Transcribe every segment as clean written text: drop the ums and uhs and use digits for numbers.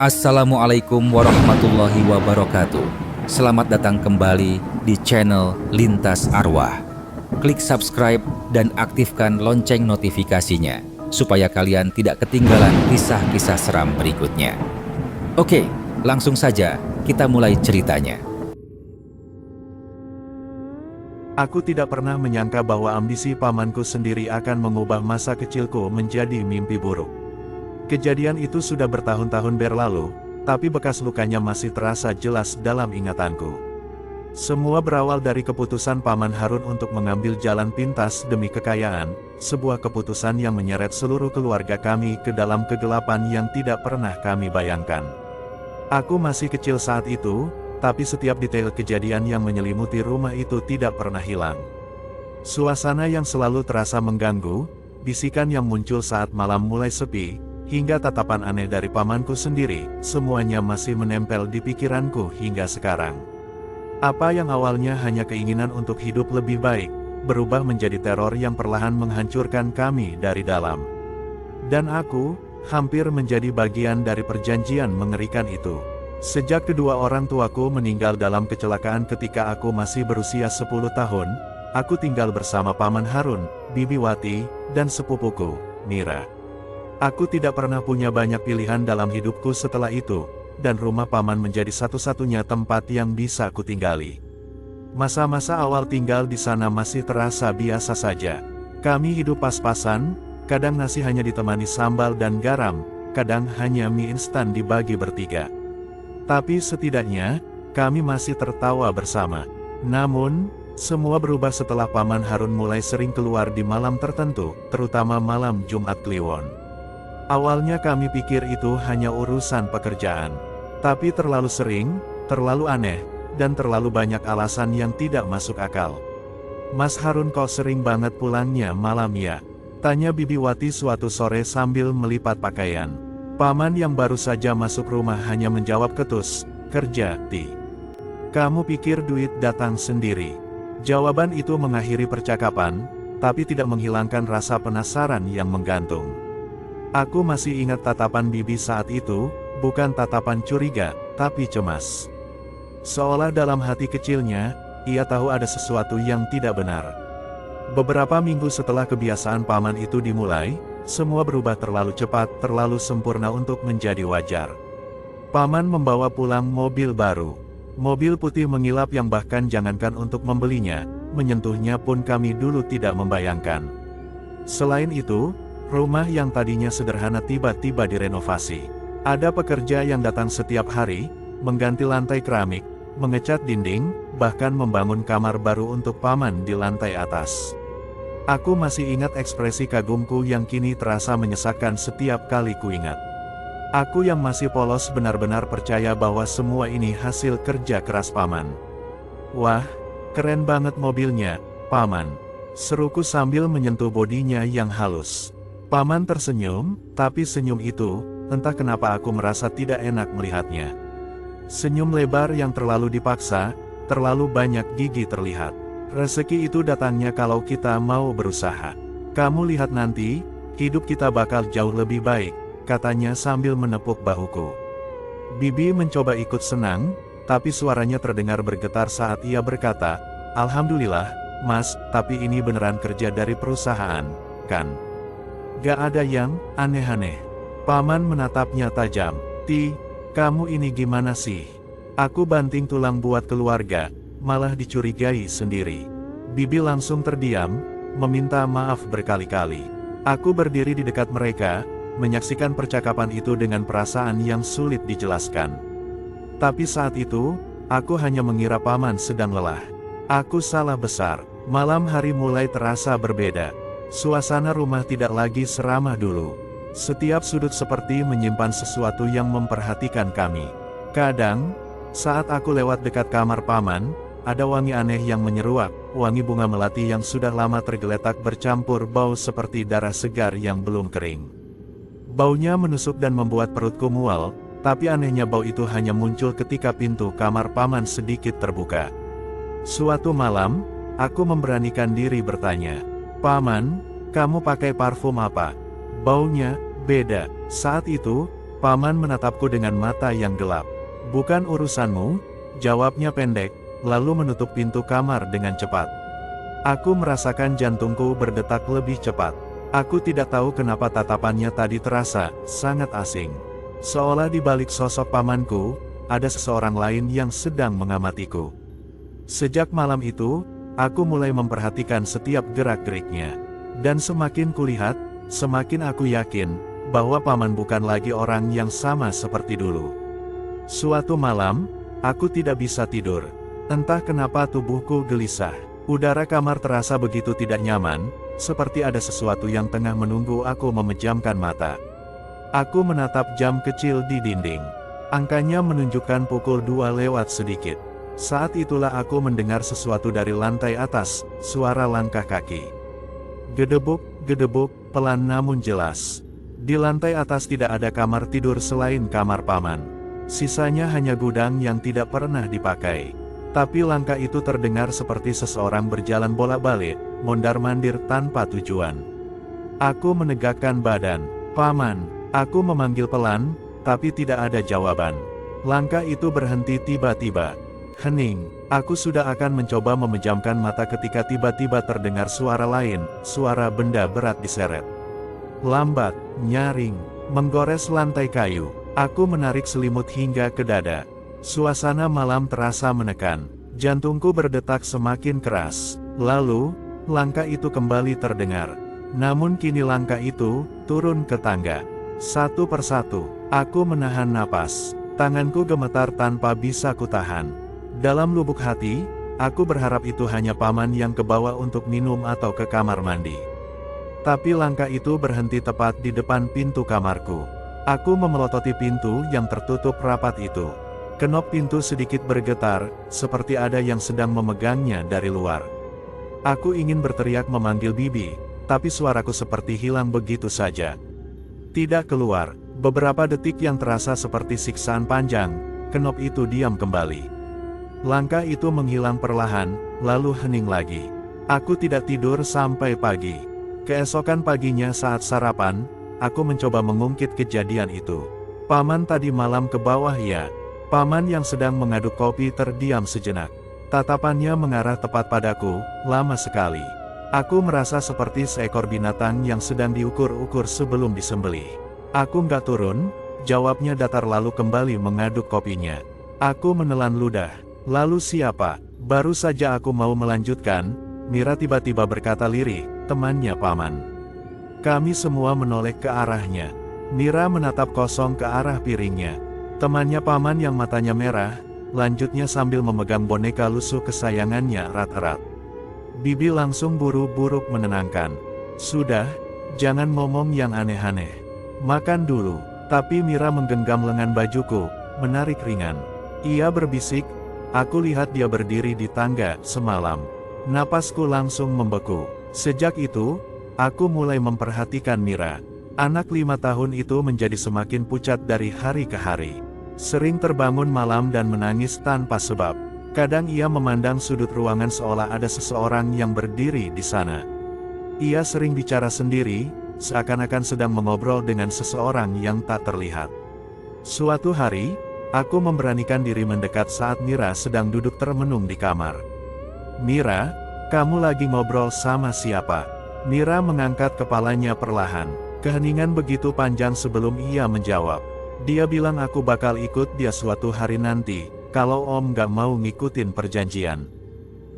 Assalamualaikum warahmatullahi wabarakatuh. Selamat datang kembali di channel Lintas Arwah. Klik subscribe dan aktifkan lonceng notifikasinya supaya kalian tidak ketinggalan kisah-kisah seram berikutnya. Oke, langsung saja kita mulai ceritanya. Aku tidak pernah menyangka bahwa ambisi pamanku sendiri akan mengubah masa kecilku menjadi mimpi buruk. Kejadian itu sudah bertahun-tahun berlalu, tapi bekas lukanya masih terasa jelas dalam ingatanku. Semua berawal dari keputusan Paman Harun untuk mengambil jalan pintas demi kekayaan, sebuah keputusan yang menyeret seluruh keluarga kami ke dalam kegelapan yang tidak pernah kami bayangkan. Aku masih kecil saat itu, tapi setiap detail kejadian yang menyelimuti rumah itu tidak pernah hilang. Suasana yang selalu terasa mengganggu, bisikan yang muncul saat malam mulai sepi, hingga tatapan aneh dari pamanku sendiri, semuanya masih menempel di pikiranku hingga sekarang. Apa yang awalnya hanya keinginan untuk hidup lebih baik, berubah menjadi teror yang perlahan menghancurkan kami dari dalam. Dan aku, hampir menjadi bagian dari perjanjian mengerikan itu. Sejak kedua orang tuaku meninggal dalam kecelakaan ketika aku masih berusia 10 tahun, aku tinggal bersama Paman Harun, Bibi Wati, dan sepupuku, Mira. Aku tidak pernah punya banyak pilihan dalam hidupku setelah itu, dan rumah paman menjadi satu-satunya tempat yang bisa kutinggali. Masa-masa awal tinggal di sana masih terasa biasa saja. Kami hidup pas-pasan, kadang nasi hanya ditemani sambal dan garam, kadang hanya mie instan dibagi bertiga. Tapi setidaknya, kami masih tertawa bersama. Namun, semua berubah setelah Paman Harun mulai sering keluar di malam tertentu, terutama malam Jumat Kliwon. Awalnya kami pikir itu hanya urusan pekerjaan. Tapi terlalu sering, terlalu aneh, dan terlalu banyak alasan yang tidak masuk akal. "Mas Harun kok sering banget pulangnya malam ya?" tanya Bibi Wati suatu sore sambil melipat pakaian. Paman yang baru saja masuk rumah hanya menjawab ketus, "Kerja, Ti. Kamu pikir duit datang sendiri?" Jawaban itu mengakhiri percakapan, tapi tidak menghilangkan rasa penasaran yang menggantung. Aku masih ingat tatapan Bibi saat itu, bukan tatapan curiga, tapi cemas. Seolah dalam hati kecilnya, ia tahu ada sesuatu yang tidak benar. Beberapa minggu setelah kebiasaan paman itu dimulai, semua berubah terlalu cepat, terlalu sempurna untuk menjadi wajar. Paman membawa pulang mobil baru. Mobil putih mengilap yang bahkan jangankan untuk membelinya, menyentuhnya pun kami dulu tidak membayangkan. Selain itu, rumah yang tadinya sederhana tiba-tiba direnovasi. Ada pekerja yang datang setiap hari, mengganti lantai keramik, mengecat dinding, bahkan membangun kamar baru untuk paman di lantai atas. Aku masih ingat ekspresi kagumku yang kini terasa menyesakkan setiap kali kuingat. Aku yang masih polos benar-benar percaya bahwa semua ini hasil kerja keras paman. "Wah, keren banget mobilnya, Paman," seruku sambil menyentuh bodinya yang halus. Paman tersenyum, tapi senyum itu, entah kenapa aku merasa tidak enak melihatnya. Senyum lebar yang terlalu dipaksa, terlalu banyak gigi terlihat. "Rezeki itu datangnya kalau kita mau berusaha. Kamu lihat nanti, hidup kita bakal jauh lebih baik," katanya sambil menepuk bahuku. Bibi mencoba ikut senang, tapi suaranya terdengar bergetar saat ia berkata, "Alhamdulillah, Mas, tapi ini beneran kerja dari perusahaan, kan? Gak ada yang aneh-aneh." Paman menatapnya tajam. "Ti, kamu ini gimana sih? Aku banting tulang buat keluarga, malah dicurigai sendiri." Bibi langsung terdiam, meminta maaf berkali-kali. Aku berdiri di dekat mereka, menyaksikan percakapan itu dengan perasaan yang sulit dijelaskan. Tapi saat itu, aku hanya mengira paman sedang lelah. Aku salah besar. Malam hari mulai terasa berbeda. Suasana rumah tidak lagi seramah dulu. Setiap sudut seperti menyimpan sesuatu yang memperhatikan kami. Kadang, saat aku lewat dekat kamar paman, ada wangi aneh yang menyeruak, wangi bunga melati yang sudah lama tergeletak bercampur bau seperti darah segar yang belum kering. Baunya menusuk dan membuat perutku mual, tapi anehnya bau itu hanya muncul ketika pintu kamar paman sedikit terbuka. Suatu malam, aku memberanikan diri bertanya, "Paman, kamu pakai parfum apa? Baunya beda." Saat itu, Paman menatapku dengan mata yang gelap. Bukan urusanmu, jawabnya pendek, lalu menutup pintu kamar dengan cepat. Aku merasakan jantungku berdetak lebih cepat. Aku tidak tahu kenapa tatapannya tadi terasa sangat asing. Seolah di balik sosok pamanku, ada seseorang lain yang sedang mengamatiku. Sejak malam itu, aku mulai memperhatikan setiap gerak-geriknya. Dan semakin kulihat, semakin aku yakin bahwa paman bukan lagi orang yang sama seperti dulu. Suatu malam, aku tidak bisa tidur. Entah kenapa tubuhku gelisah. Udara kamar terasa begitu tidak nyaman, seperti ada sesuatu yang tengah menunggu aku memejamkan mata. Aku menatap jam kecil di dinding. Angkanya menunjukkan pukul 2 lewat sedikit. Saat itulah aku mendengar sesuatu dari lantai atas, suara langkah kaki. Gedebuk, gedebuk, pelan namun jelas. Di lantai atas tidak ada kamar tidur selain kamar paman. Sisanya hanya gudang yang tidak pernah dipakai. Tapi langkah itu terdengar seperti seseorang berjalan bolak-balik, mondar-mandir tanpa tujuan. Aku menegakkan badan. Paman, aku memanggil pelan, tapi tidak ada jawaban. Langkah itu berhenti tiba-tiba. Hening, aku sudah akan mencoba memejamkan mata ketika tiba-tiba terdengar suara lain, suara benda berat diseret. Lambat, nyaring, menggores lantai kayu. Aku menarik selimut hingga ke dada. Suasana malam terasa menekan. Jantungku berdetak semakin keras. Lalu, langkah itu kembali terdengar. Namun kini langkah itu turun ke tangga. Satu persatu, aku menahan napas. Tanganku gemetar tanpa bisa kutahan. Dalam lubuk hati, aku berharap itu hanya paman yang kebawa untuk minum atau ke kamar mandi. Tapi langkah itu berhenti tepat di depan pintu kamarku. Aku memelototi pintu yang tertutup rapat itu. Kenop pintu sedikit bergetar, seperti ada yang sedang memegangnya dari luar. Aku ingin berteriak memanggil Bibi, tapi suaraku seperti hilang begitu saja. Tidak keluar. Beberapa detik yang terasa seperti siksaan panjang, kenop itu diam kembali. Langkah itu menghilang perlahan, lalu hening lagi. Aku tidak tidur sampai pagi. Keesokan paginya saat sarapan, aku mencoba mengungkit kejadian itu. Paman tadi malam ke bawah ya. Paman yang sedang mengaduk kopi terdiam sejenak. Tatapannya mengarah tepat padaku, lama sekali. Aku merasa seperti seekor binatang yang sedang diukur-ukur sebelum disembelih. Aku nggak turun, jawabnya datar lalu kembali mengaduk kopinya. Aku menelan ludah. Lalu siapa? Baru saja aku mau melanjutkan, Mira tiba-tiba berkata lirih, temannya paman. Kami semua menoleh ke arahnya. Mira menatap kosong ke arah piringnya. Temannya paman yang matanya merah, lanjutnya sambil memegang boneka lusuh kesayangannya erat-erat. Bibi langsung buru-buru menenangkan. Sudah, jangan ngomong yang aneh-aneh. Makan dulu. Tapi Mira menggenggam lengan bajuku, menarik ringan. Ia berbisik, aku lihat dia berdiri di tangga semalam. Napasku langsung membeku. Sejak itu, aku mulai memperhatikan Mira. Anak 5 tahun itu menjadi semakin pucat dari hari ke hari. Sering terbangun malam dan menangis tanpa sebab. Kadang ia memandang sudut ruangan seolah ada seseorang yang berdiri di sana. Ia sering bicara sendiri, seakan-akan sedang mengobrol dengan seseorang yang tak terlihat. Suatu hari, aku memberanikan diri mendekat saat Mira sedang duduk termenung di kamar. Mira, kamu lagi ngobrol sama siapa? Mira mengangkat kepalanya perlahan. Keheningan begitu panjang sebelum ia menjawab. Dia bilang aku bakal ikut dia suatu hari nanti, kalau Om gak mau ngikutin perjanjian.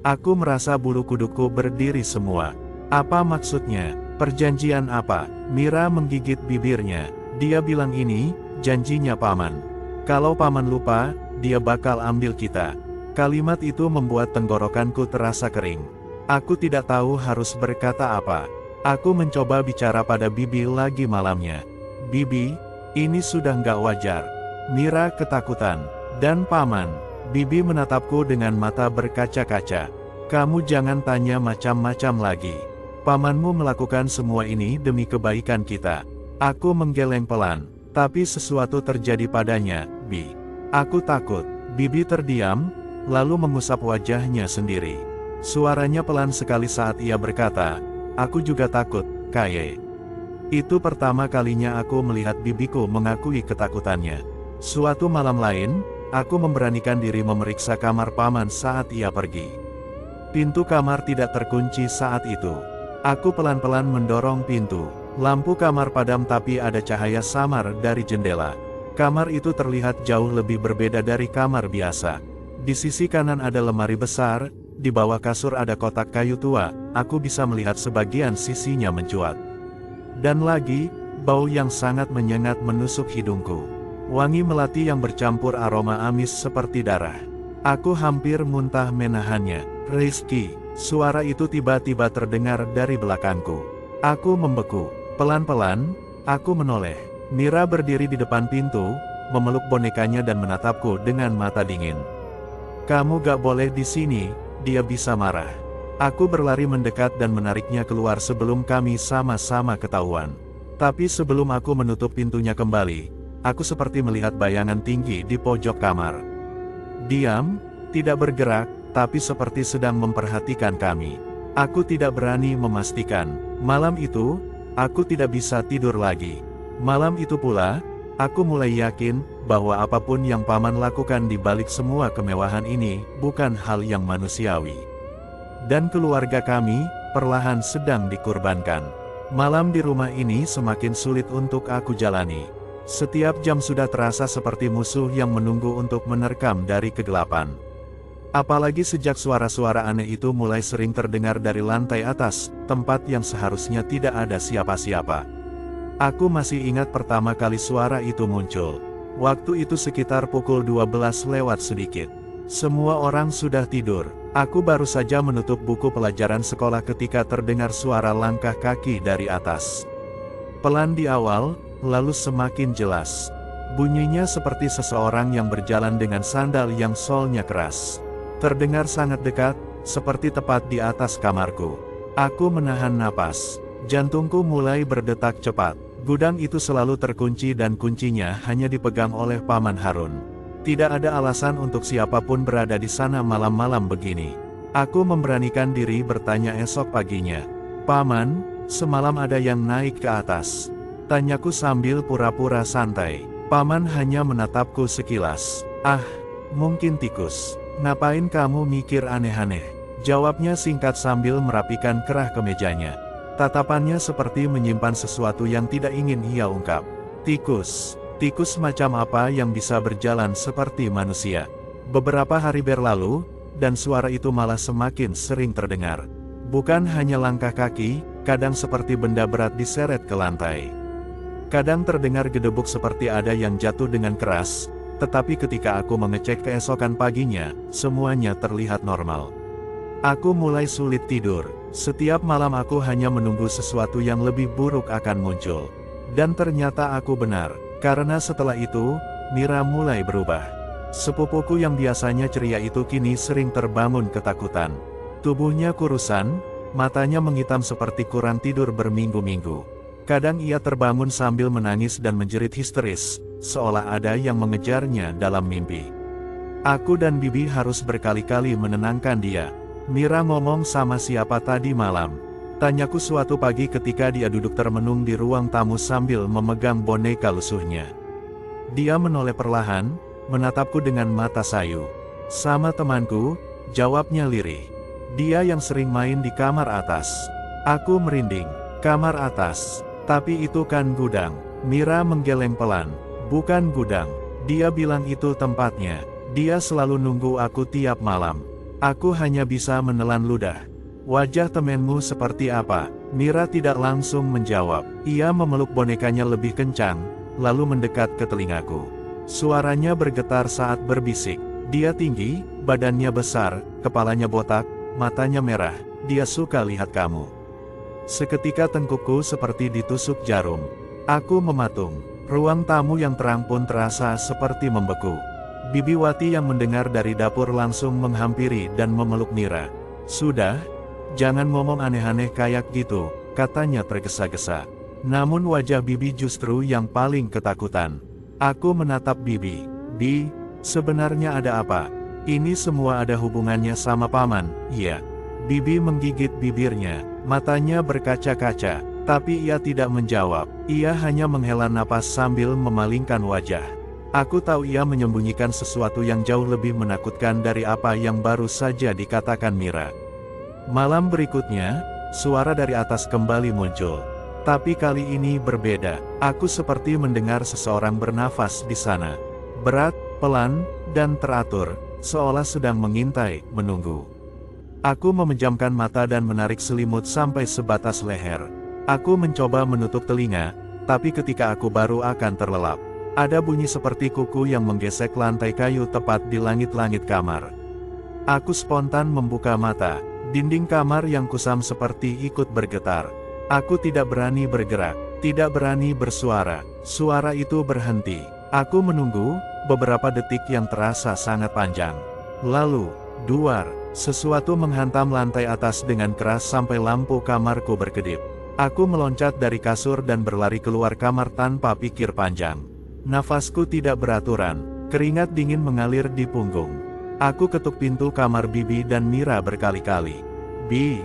Aku merasa bulu kudukku berdiri semua. Apa maksudnya? Perjanjian apa? Mira menggigit bibirnya. Dia bilang ini, janjinya paman. Kalau paman lupa, dia bakal ambil kita. Kalimat itu membuat tenggorokanku terasa kering. Aku tidak tahu harus berkata apa. Aku mencoba bicara pada Bibi lagi malamnya. Bibi, ini sudah nggak wajar. Mira ketakutan. Dan paman. Bibi menatapku dengan mata berkaca-kaca. Kamu jangan tanya macam-macam lagi. Pamanmu melakukan semua ini demi kebaikan kita. Aku menggeleng pelan. Tapi sesuatu terjadi padanya, Bi. Aku takut. Bibi terdiam, lalu mengusap wajahnya sendiri. Suaranya pelan sekali saat ia berkata, aku juga takut, Kaye. Itu pertama kalinya aku melihat bibiku mengakui ketakutannya. Suatu malam lain, aku memberanikan diri memeriksa kamar paman saat ia pergi. Pintu kamar tidak terkunci saat itu. Aku pelan-pelan mendorong pintu. Lampu kamar padam tapi ada cahaya samar dari jendela. Kamar itu terlihat jauh lebih berbeda dari kamar biasa. Di sisi kanan ada lemari besar, di bawah kasur ada kotak kayu tua, aku bisa melihat sebagian sisinya mencuat. Dan lagi, bau yang sangat menyengat menusuk hidungku. Wangi melati yang bercampur aroma amis seperti darah. Aku hampir muntah menahannya. Rizky, suara itu tiba-tiba terdengar dari belakangku. Aku membeku. Pelan-pelan, aku menoleh. Mira berdiri di depan pintu, memeluk bonekanya dan menatapku dengan mata dingin. "Kamu gak boleh di sini," dia bisa marah. Aku berlari mendekat dan menariknya keluar sebelum kami sama-sama ketahuan. Tapi sebelum aku menutup pintunya kembali, aku seperti melihat bayangan tinggi di pojok kamar. Diam, tidak bergerak, tapi seperti sedang memperhatikan kami. Aku tidak berani memastikan. Malam itu, aku tidak bisa tidur lagi. Malam itu pula, aku mulai yakin bahwa apapun yang paman lakukan di balik semua kemewahan ini bukan hal yang manusiawi. Dan keluarga kami perlahan sedang dikorbankan. Malam di rumah ini semakin sulit untuk aku jalani. Setiap jam sudah terasa seperti musuh yang menunggu untuk menerkam dari kegelapan. Apalagi sejak suara-suara aneh itu mulai sering terdengar dari lantai atas, tempat yang seharusnya tidak ada siapa-siapa. Aku masih ingat pertama kali suara itu muncul. Waktu itu sekitar pukul 12 lewat sedikit. Semua orang sudah tidur. Aku baru saja menutup buku pelajaran sekolah ketika terdengar suara langkah kaki dari atas. Pelan di awal, lalu semakin jelas. Bunyinya seperti seseorang yang berjalan dengan sandal yang solnya keras. Terdengar sangat dekat, seperti tepat di atas kamarku. Aku menahan napas. Jantungku mulai berdetak cepat. Gudang itu selalu terkunci dan kuncinya hanya dipegang oleh Paman Harun. Tidak ada alasan untuk siapapun berada di sana malam-malam begini. Aku memberanikan diri bertanya esok paginya. "Paman, semalam ada yang naik ke atas?" Tanyaku sambil pura-pura santai. Paman hanya menatapku sekilas. "Ah, mungkin tikus. Ngapain kamu mikir aneh-aneh?" Jawabnya singkat sambil merapikan kerah kemejanya. Tatapannya seperti menyimpan sesuatu yang tidak ingin ia ungkap. "Tikus? Tikus macam apa yang bisa berjalan seperti manusia?" Beberapa hari berlalu, dan suara itu malah semakin sering terdengar. Bukan hanya langkah kaki, kadang seperti benda berat diseret ke lantai. Kadang terdengar gedebuk seperti ada yang jatuh dengan keras, tetapi ketika aku mengecek keesokan paginya, semuanya terlihat normal. Aku mulai sulit tidur. Setiap malam aku hanya menunggu sesuatu yang lebih buruk akan muncul. Dan ternyata aku benar, karena setelah itu, Mira mulai berubah. Sepupuku yang biasanya ceria itu kini sering terbangun ketakutan. Tubuhnya kurusan, matanya menghitam seperti kurang tidur berminggu-minggu. Kadang ia terbangun sambil menangis dan menjerit histeris, seolah ada yang mengejarnya dalam mimpi. Aku dan Bibi harus berkali-kali menenangkan dia. "Mira ngomong sama siapa tadi malam?" tanyaku suatu pagi ketika dia duduk termenung di ruang tamu sambil memegang boneka lusuhnya. Dia menoleh perlahan, menatapku dengan mata sayu. "Sama temanku," jawabnya lirih. "Dia yang sering main di kamar atas." Aku merinding. "Kamar atas? Tapi itu kan gudang." Mira menggeleng pelan. "Bukan gudang. Dia bilang itu tempatnya. Dia selalu nunggu aku tiap malam. Aku hanya bisa menelan ludah." "Wajah temenmu seperti apa?" Mira tidak langsung menjawab. Ia memeluk bonekanya lebih kencang, lalu mendekat ke telingaku. Suaranya bergetar saat berbisik. "Dia tinggi, badannya besar, kepalanya botak, matanya merah. Dia suka lihat kamu." Seketika tengkukku seperti ditusuk jarum. Aku mematung. Ruang tamu yang terang pun terasa seperti membeku. Bibi Wati yang mendengar dari dapur langsung menghampiri dan memeluk Mira. "Sudah, jangan ngomong aneh-aneh kayak gitu," katanya tergesa-gesa. Namun wajah Bibi justru yang paling ketakutan. Aku menatap Bibi. "Bi, sebenarnya ada apa? Ini semua ada hubungannya sama Paman?" "Iya." Bibi menggigit bibirnya, matanya berkaca-kaca. Tapi ia tidak menjawab, ia hanya menghela napas sambil memalingkan wajah. Aku tahu ia menyembunyikan sesuatu yang jauh lebih menakutkan dari apa yang baru saja dikatakan Mira. Malam berikutnya, suara dari atas kembali muncul. Tapi kali ini berbeda, aku seperti mendengar seseorang bernafas di sana. Berat, pelan, dan teratur, seolah sedang mengintai, menunggu. Aku memejamkan mata dan menarik selimut sampai sebatas leher. Aku mencoba menutup telinga, tapi ketika aku baru akan terlelap, ada bunyi seperti kuku yang menggesek lantai kayu tepat di langit-langit kamar. Aku spontan membuka mata, dinding kamar yang kusam seperti ikut bergetar. Aku tidak berani bergerak, tidak berani bersuara. Suara itu berhenti. Aku menunggu, beberapa detik yang terasa sangat panjang. Lalu, duar, sesuatu menghantam lantai atas dengan keras sampai lampu kamarku berkedip. Aku meloncat dari kasur dan berlari keluar kamar tanpa pikir panjang. Nafasku tidak beraturan, keringat dingin mengalir di punggung. Aku ketuk pintu kamar Bibi dan Mira berkali-kali. Bi,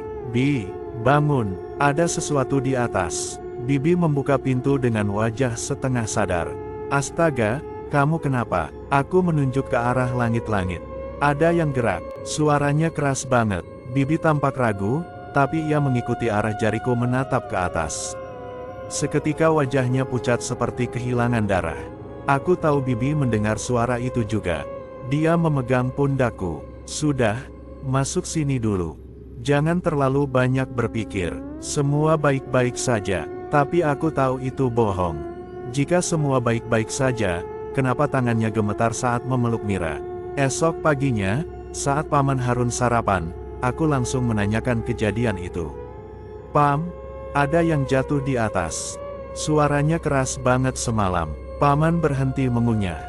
bangun, ada sesuatu di atas. Bibi membuka pintu dengan wajah setengah sadar. Astaga, kamu kenapa? Aku menunjuk ke arah langit-langit. Ada yang gerak, suaranya keras banget. Bibi tampak ragu, tapi ia mengikuti arah jariku menatap ke atas. Seketika wajahnya pucat seperti kehilangan darah. Aku tahu Bibi mendengar suara itu juga. Dia memegang pundakku. Sudah, masuk sini dulu. Jangan terlalu banyak berpikir. Semua baik-baik saja, tapi aku tahu itu bohong. Jika semua baik-baik saja, kenapa tangannya gemetar saat memeluk Mira? Esok paginya, saat Paman Harun sarapan, aku langsung menanyakan kejadian itu. Pam, ada yang jatuh di atas. Suaranya keras banget semalam. Paman berhenti mengunyah.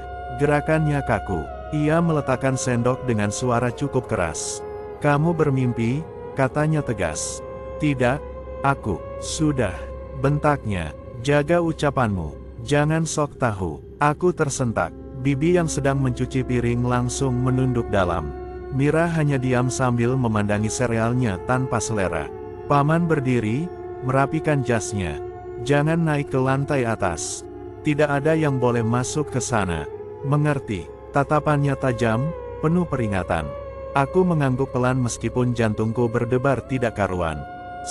Gerakannya kaku. Ia meletakkan sendok dengan suara cukup keras. Kamu bermimpi, katanya tegas. Tidak, aku. Sudah, bentaknya. Jaga ucapanmu. Jangan sok tahu. Aku tersentak. Bibi yang sedang mencuci piring langsung menunduk dalam. Mira hanya diam sambil memandangi serealnya tanpa selera. Paman berdiri, merapikan jasnya. Jangan naik ke lantai atas. Tidak ada yang boleh masuk ke sana. Mengerti? Tatapannya tajam, penuh peringatan. Aku mengangguk pelan meskipun jantungku berdebar tidak karuan.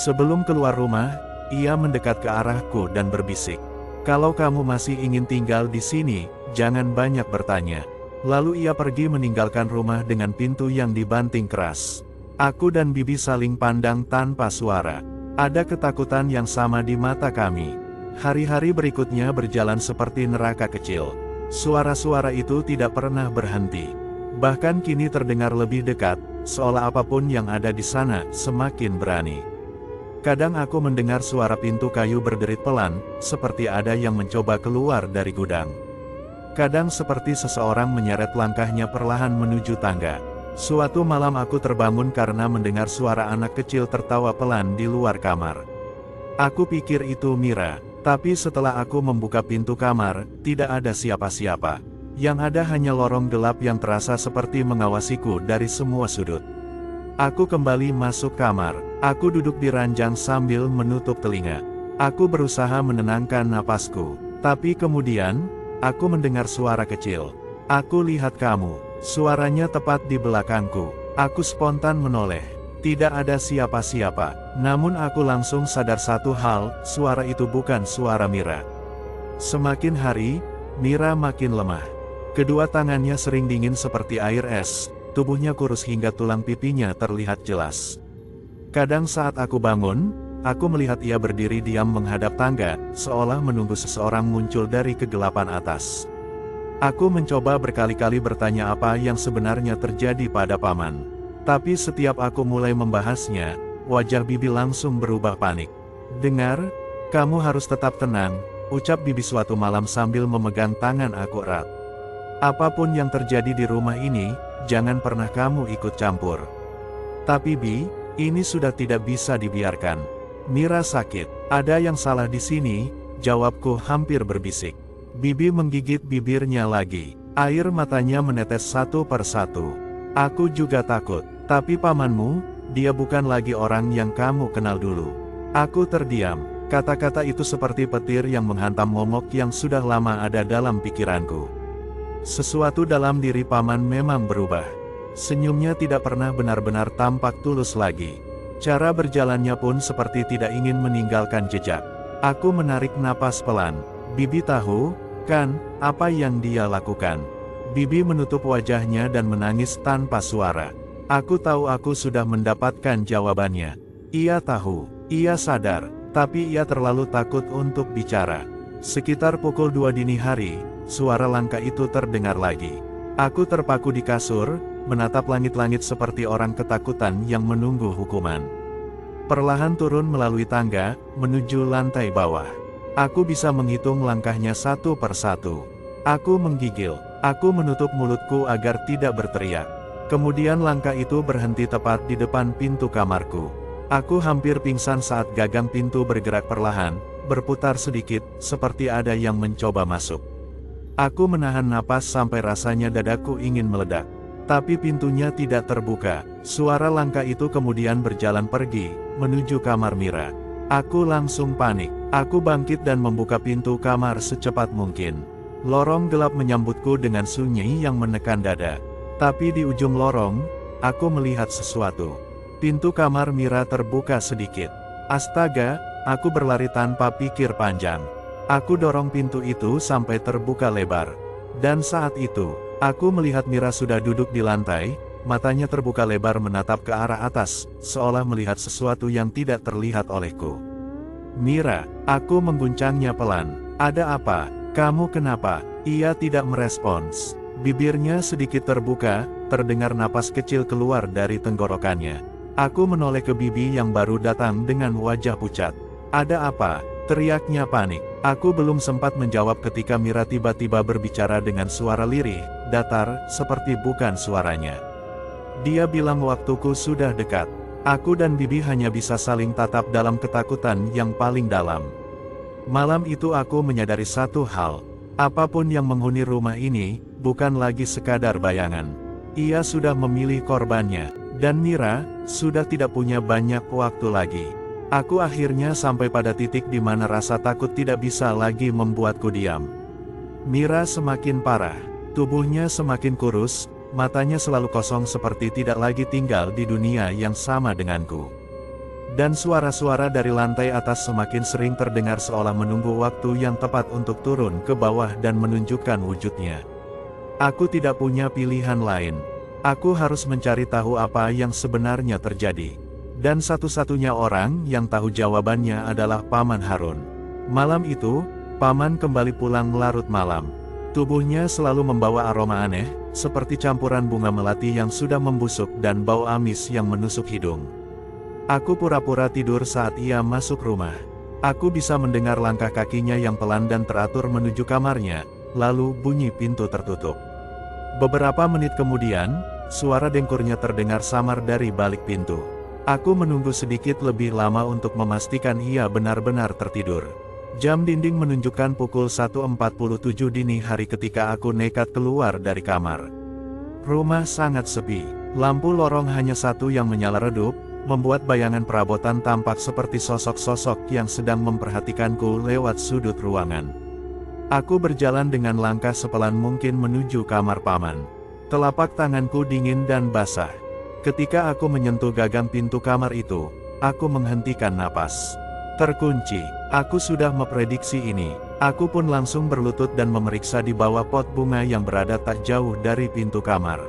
Sebelum keluar rumah, ia mendekat ke arahku dan berbisik. Kalau kamu masih ingin tinggal di sini, jangan banyak bertanya. Lalu ia pergi meninggalkan rumah dengan pintu yang dibanting keras. Aku dan Bibi saling pandang tanpa suara. Ada ketakutan yang sama di mata kami. Hari-hari berikutnya berjalan seperti neraka kecil. Suara-suara itu tidak pernah berhenti. Bahkan kini terdengar lebih dekat, seolah apapun yang ada di sana semakin berani. Kadang aku mendengar suara pintu kayu berderit pelan, seperti ada yang mencoba keluar dari gudang. Kadang seperti seseorang menyeret langkahnya perlahan menuju tangga. Suatu malam aku terbangun karena mendengar suara anak kecil tertawa pelan di luar kamar. Aku pikir itu Mira, tapi setelah aku membuka pintu kamar, tidak ada siapa-siapa. Yang ada hanya lorong gelap yang terasa seperti mengawasiku dari semua sudut. Aku kembali masuk kamar. Aku duduk di ranjang sambil menutup telinga. Aku berusaha menenangkan napasku. Tapi kemudian, aku mendengar suara kecil. Aku lihat kamu. Suaranya tepat di belakangku. Aku spontan menoleh. Tidak ada siapa-siapa. Namun aku langsung sadar satu hal, suara itu bukan suara Mira. Semakin hari, Mira makin lemah. Kedua tangannya sering dingin seperti air es. Tubuhnya kurus hingga tulang pipinya terlihat jelas. Kadang saat aku bangun, aku melihat ia berdiri diam menghadap tangga, seolah menunggu seseorang muncul dari kegelapan atas. Aku mencoba berkali-kali bertanya apa yang sebenarnya terjadi pada Paman. Tapi setiap aku mulai membahasnya, wajah Bibi langsung berubah panik. Dengar, kamu harus tetap tenang, ucap Bibi suatu malam sambil memegang tangan aku erat. Apapun yang terjadi di rumah ini, jangan pernah kamu ikut campur. Tapi Bi, ini sudah tidak bisa dibiarkan. Mira sakit, ada yang salah di sini, jawabku hampir berbisik. Bibi menggigit bibirnya lagi. Air matanya menetes satu persatu. Aku juga takut, tapi pamanmu, dia bukan lagi orang yang kamu kenal dulu. Aku terdiam. Kata-kata itu seperti petir yang menghantam momok yang sudah lama ada dalam pikiranku. Sesuatu dalam diri paman memang berubah. Senyumnya tidak pernah benar-benar tampak tulus lagi. Cara berjalannya pun seperti tidak ingin meninggalkan jejak. Aku menarik napas pelan. Bibi tahu, kan, apa yang dia lakukan. Bibi menutup wajahnya dan menangis tanpa suara. Aku tahu aku sudah mendapatkan jawabannya. Ia tahu, ia sadar, tapi ia terlalu takut untuk bicara. Sekitar pukul 2 dini hari, suara langkah itu terdengar lagi. Aku terpaku di kasur, menatap langit-langit seperti orang ketakutan yang menunggu hukuman. Perlahan turun melalui tangga, menuju lantai bawah. Aku bisa menghitung langkahnya satu persatu. Aku menggigil, aku menutup mulutku agar tidak berteriak. Kemudian langkah itu berhenti tepat di depan pintu kamarku. Aku hampir pingsan saat gagang pintu bergerak perlahan, berputar sedikit, seperti ada yang mencoba masuk. Aku menahan napas sampai rasanya dadaku ingin meledak. Tapi pintunya tidak terbuka. Suara langkah itu kemudian berjalan pergi, menuju kamar Mira. Aku langsung panik. Aku bangkit dan membuka pintu kamar secepat mungkin. Lorong gelap menyambutku dengan sunyi yang menekan dada. Tapi di ujung lorong, aku melihat sesuatu. Pintu kamar Mira terbuka sedikit. Astaga, aku berlari tanpa pikir panjang. Aku dorong pintu itu sampai terbuka lebar. Dan saat itu, aku melihat Mira sudah duduk di lantai, matanya terbuka lebar menatap ke arah atas, seolah melihat sesuatu yang tidak terlihat olehku. Mira, aku mengguncangnya pelan. Ada apa? Kamu kenapa? Ia tidak merespons. Bibirnya sedikit terbuka, terdengar napas kecil keluar dari tenggorokannya. Aku menoleh ke Bibi yang baru datang dengan wajah pucat. Ada apa? Teriaknya panik. Aku belum sempat menjawab ketika Mira tiba-tiba berbicara dengan suara lirih, datar, seperti bukan suaranya. Dia bilang waktuku sudah dekat. Aku dan Bibi hanya bisa saling tatap dalam ketakutan yang paling dalam. Malam itu aku menyadari satu hal. Apapun yang menghuni rumah ini, bukan lagi sekadar bayangan. Ia sudah memilih korbannya, dan Mira, sudah tidak punya banyak waktu lagi. Aku akhirnya sampai pada titik di mana rasa takut tidak bisa lagi membuatku diam. Mira semakin parah, tubuhnya semakin kurus, matanya selalu kosong seperti tidak lagi tinggal di dunia yang sama denganku. Dan suara-suara dari lantai atas semakin sering terdengar seolah menunggu waktu yang tepat untuk turun ke bawah dan menunjukkan wujudnya. Aku tidak punya pilihan lain. Aku harus mencari tahu apa yang sebenarnya terjadi. Dan satu-satunya orang yang tahu jawabannya adalah Paman Harun. Malam itu, Paman kembali pulang larut malam. Tubuhnya selalu membawa aroma aneh, seperti campuran bunga melati yang sudah membusuk dan bau amis yang menusuk hidung. Aku pura-pura tidur saat ia masuk rumah. Aku bisa mendengar langkah kakinya yang pelan dan teratur menuju kamarnya, lalu bunyi pintu tertutup. Beberapa menit kemudian, suara dengkurnya terdengar samar dari balik pintu. Aku menunggu sedikit lebih lama untuk memastikan ia benar-benar tertidur. Jam dinding menunjukkan pukul 1.47 dini hari ketika aku nekat keluar dari kamar. Rumah sangat sepi, lampu lorong hanya satu yang menyala redup, membuat bayangan perabotan tampak seperti sosok-sosok yang sedang memperhatikanku lewat sudut ruangan. Aku berjalan dengan langkah sepelan mungkin menuju kamar Paman. Telapak tanganku dingin dan basah. Ketika aku menyentuh gagang pintu kamar itu, aku menghentikan napas. Terkunci. Aku sudah memprediksi ini. Aku pun langsung berlutut dan memeriksa di bawah pot bunga yang berada tak jauh dari pintu kamar.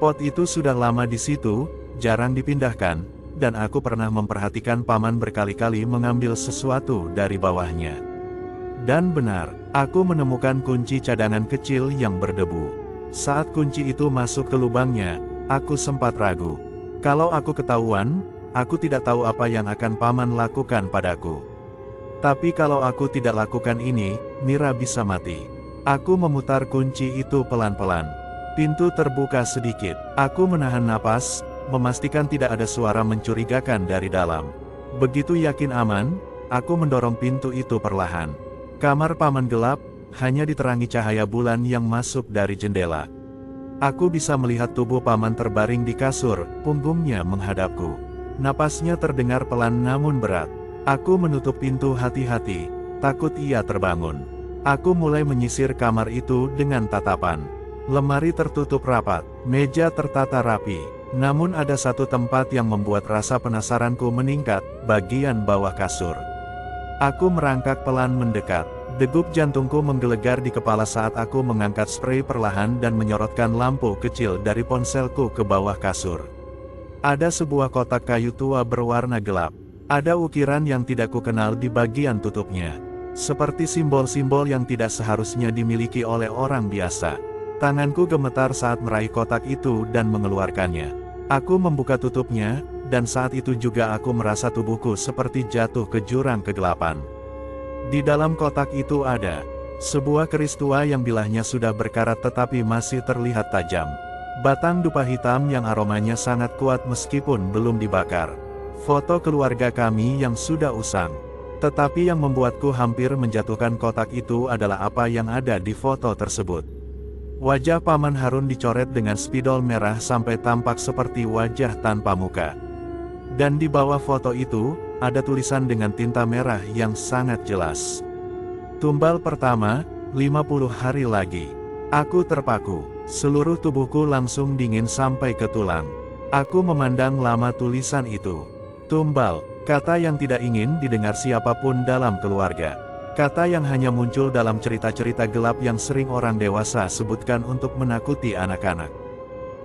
Pot itu sudah lama di situ, jarang dipindahkan, dan aku pernah memperhatikan Paman berkali-kali mengambil sesuatu dari bawahnya. Dan benar, aku menemukan kunci cadangan kecil yang berdebu. Saat kunci itu masuk ke lubangnya, aku sempat ragu. Kalau aku ketahuan, aku tidak tahu apa yang akan Paman lakukan padaku. Tapi kalau aku tidak lakukan ini, Mira bisa mati. Aku memutar kunci itu pelan-pelan. Pintu terbuka sedikit. Aku menahan napas, memastikan tidak ada suara mencurigakan dari dalam. Begitu yakin aman, aku mendorong pintu itu perlahan. Kamar Paman gelap, hanya diterangi cahaya bulan yang masuk dari jendela. Aku bisa melihat tubuh Paman terbaring di kasur, punggungnya menghadapku. Napasnya terdengar pelan namun berat. Aku menutup pintu hati-hati, takut ia terbangun. Aku mulai menyisir kamar itu dengan tatapan. Lemari tertutup rapat, meja tertata rapi. Namun ada satu tempat yang membuat rasa penasaranku meningkat, bagian bawah kasur. Aku merangkak pelan mendekat. Degup jantungku menggelegar di kepala saat aku mengangkat spray perlahan dan menyorotkan lampu kecil dari ponselku ke bawah kasur. Ada sebuah kotak kayu tua berwarna gelap. Ada ukiran yang tidak kukenal di bagian tutupnya. Seperti simbol-simbol yang tidak seharusnya dimiliki oleh orang biasa. Tanganku gemetar saat meraih kotak itu dan mengeluarkannya. Aku membuka tutupnya, dan saat itu juga aku merasa tubuhku seperti jatuh ke jurang kegelapan. Di dalam kotak itu ada sebuah keris tua yang bilahnya sudah berkarat tetapi masih terlihat tajam. Batang dupa hitam yang aromanya sangat kuat meskipun belum dibakar. Foto keluarga kami yang sudah usang. Tetapi yang membuatku hampir menjatuhkan kotak itu adalah apa yang ada di foto tersebut. Wajah Paman Harun dicoret dengan spidol merah sampai tampak seperti wajah tanpa muka. Dan di bawah foto itu, ada tulisan dengan tinta merah yang sangat jelas. Tumbal pertama, 50 hari lagi. Aku terpaku, seluruh tubuhku langsung dingin sampai ke tulang. Aku memandang lama tulisan itu. Tumbal, kata yang tidak ingin didengar siapapun dalam keluarga. Kata yang hanya muncul dalam cerita-cerita gelap yang sering orang dewasa sebutkan untuk menakuti anak-anak.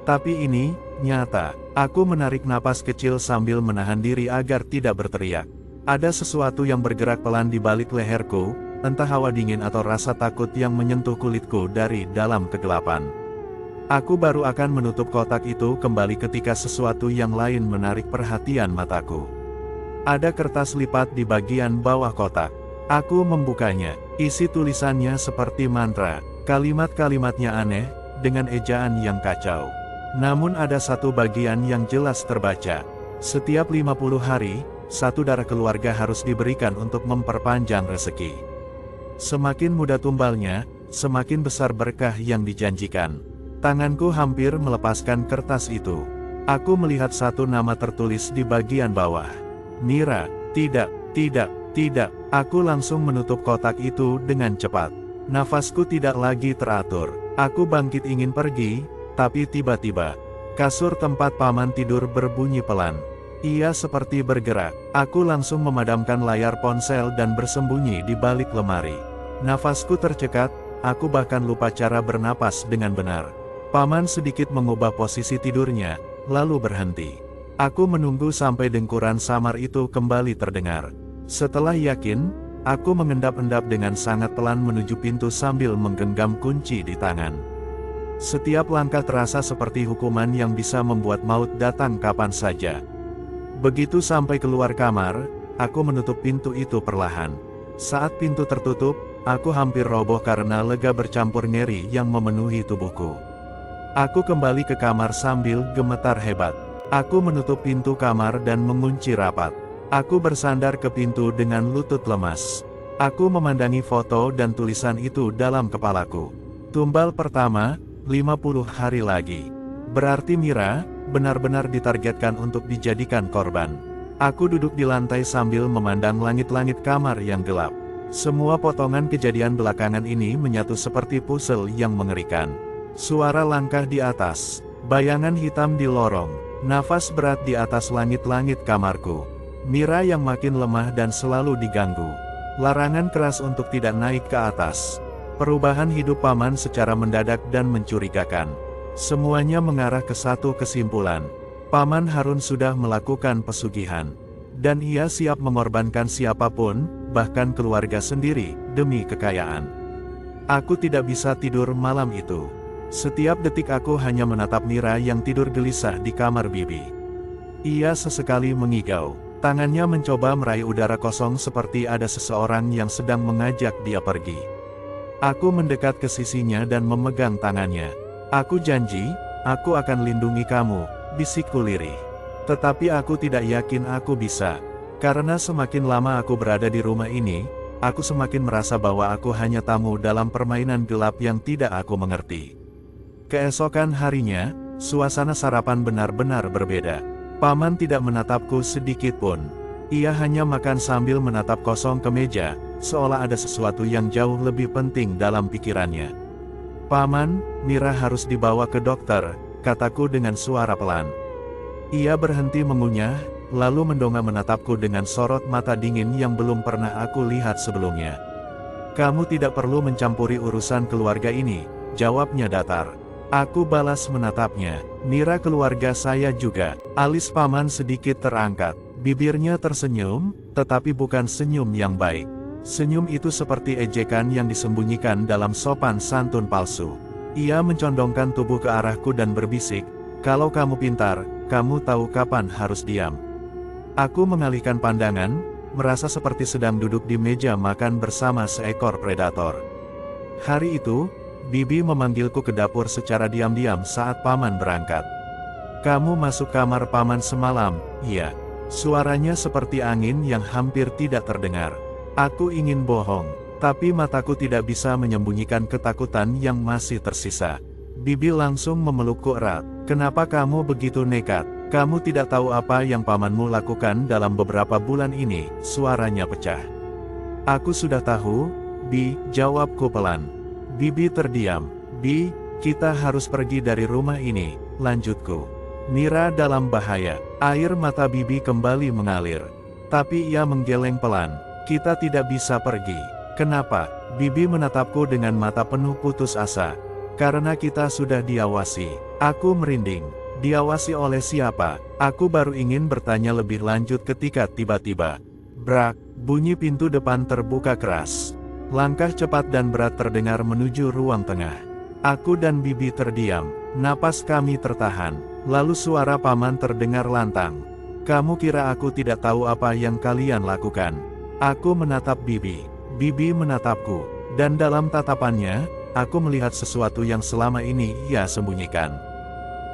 Tapi ini, nyata. Aku menarik napas kecil sambil menahan diri agar tidak berteriak. Ada sesuatu yang bergerak pelan di balik leherku, entah hawa dingin atau rasa takut yang menyentuh kulitku dari dalam kegelapan. Aku baru akan menutup kotak itu kembali ketika sesuatu yang lain menarik perhatian mataku. Ada kertas lipat di bagian bawah kotak. Aku membukanya. Isi tulisannya seperti mantra. Kalimat-kalimatnya aneh, dengan ejaan yang kacau. Namun ada satu bagian yang jelas terbaca. Setiap 50 hari, satu darah keluarga harus diberikan untuk memperpanjang rezeki. Semakin muda tumbalnya, semakin besar berkah yang dijanjikan. Tanganku hampir melepaskan kertas itu. Aku melihat satu nama tertulis di bagian bawah. Mira, tidak. Aku langsung menutup kotak itu dengan cepat. Nafasku tidak lagi teratur. Aku bangkit ingin pergi, tapi tiba-tiba, kasur tempat Paman tidur berbunyi pelan. Ia seperti bergerak. Aku langsung memadamkan layar ponsel dan bersembunyi di balik lemari. Nafasku tercekat, aku bahkan lupa cara bernapas dengan benar. Paman sedikit mengubah posisi tidurnya, lalu berhenti. Aku menunggu sampai dengkuran samar itu kembali terdengar. Setelah yakin, aku mengendap-endap dengan sangat pelan menuju pintu sambil menggenggam kunci di tangan. Setiap langkah terasa seperti hukuman yang bisa membuat maut datang kapan saja. Begitu sampai keluar kamar, aku menutup pintu itu perlahan. Saat pintu tertutup, aku hampir roboh karena lega bercampur nyeri yang memenuhi tubuhku. Aku kembali ke kamar sambil gemetar hebat. Aku menutup pintu kamar dan mengunci rapat. Aku bersandar ke pintu dengan lutut lemas. Aku memandangi foto dan tulisan itu dalam kepalaku. Tumbal pertama, 50 hari lagi. Berarti Mira benar-benar ditargetkan untuk dijadikan korban. Aku duduk di lantai sambil memandang langit-langit kamar yang gelap. Semua potongan kejadian belakangan ini menyatu seperti puzzle yang mengerikan. Suara langkah di atas, bayangan hitam di lorong, nafas berat di atas langit-langit kamarku. Mira yang makin lemah dan selalu diganggu. Larangan keras untuk tidak naik ke atas. Perubahan hidup Paman secara mendadak dan mencurigakan. Semuanya mengarah ke satu kesimpulan. Paman Harun sudah melakukan pesugihan. Dan ia siap mengorbankan siapapun, bahkan keluarga sendiri, demi kekayaan. Aku tidak bisa tidur malam itu. Setiap detik aku hanya menatap Mira yang tidur gelisah di kamar bibi. Ia sesekali mengigau. Tangannya mencoba meraih udara kosong seperti ada seseorang yang sedang mengajak dia pergi. Aku mendekat ke sisinya dan memegang tangannya. Aku janji, aku akan lindungi kamu, bisikku lirih. Tetapi aku tidak yakin aku bisa. Karena semakin lama aku berada di rumah ini, aku semakin merasa bahwa aku hanya tamu dalam permainan gelap yang tidak aku mengerti. Keesokan harinya, suasana sarapan benar-benar berbeda. Paman tidak menatapku sedikit pun. Ia hanya makan sambil menatap kosong ke meja, seolah ada sesuatu yang jauh lebih penting dalam pikirannya. "Paman, Mira harus dibawa ke dokter," kataku dengan suara pelan. Ia berhenti mengunyah, lalu mendongak menatapku dengan sorot mata dingin yang belum pernah aku lihat sebelumnya. "Kamu tidak perlu mencampuri urusan keluarga ini," jawabnya datar. Aku balas menatapnya. "Mira keluarga saya juga." Alis paman sedikit terangkat. Bibirnya tersenyum, tetapi bukan senyum yang baik. Senyum itu seperti ejekan yang disembunyikan dalam sopan santun palsu. Ia mencondongkan tubuh ke arahku dan berbisik, "Kalau kamu pintar, kamu tahu kapan harus diam." Aku mengalihkan pandangan, merasa seperti sedang duduk di meja makan bersama seekor predator. Hari itu, Bibi memanggilku ke dapur secara diam-diam saat paman berangkat. "Kamu masuk kamar paman semalam?" "Iya." Suaranya seperti angin yang hampir tidak terdengar. Aku ingin bohong, tapi mataku tidak bisa menyembunyikan ketakutan yang masih tersisa. Bibi langsung memelukku erat. "Kenapa kamu begitu nekat? Kamu tidak tahu apa yang pamanmu lakukan dalam beberapa bulan ini?" Suaranya pecah. "Aku sudah tahu, Bi," jawabku pelan. Bibi terdiam. "Bi, kita harus pergi dari rumah ini," lanjutku. "Mira dalam bahaya." Air mata Bibi kembali mengalir. Tapi ia menggeleng pelan. "Kita tidak bisa pergi." "Kenapa?" Bibi menatapku dengan mata penuh putus asa. "Karena kita sudah diawasi." Aku merinding. Diawasi oleh siapa? Aku baru ingin bertanya lebih lanjut ketika tiba-tiba, brak, bunyi pintu depan terbuka keras. Langkah cepat dan berat terdengar menuju ruang tengah. Aku dan Bibi terdiam, napas kami tertahan. Lalu suara paman terdengar lantang. "Kamu kira aku tidak tahu apa yang kalian lakukan?" Aku menatap Bibi. Bibi menatapku. Dan dalam tatapannya, aku melihat sesuatu yang selama ini ia sembunyikan.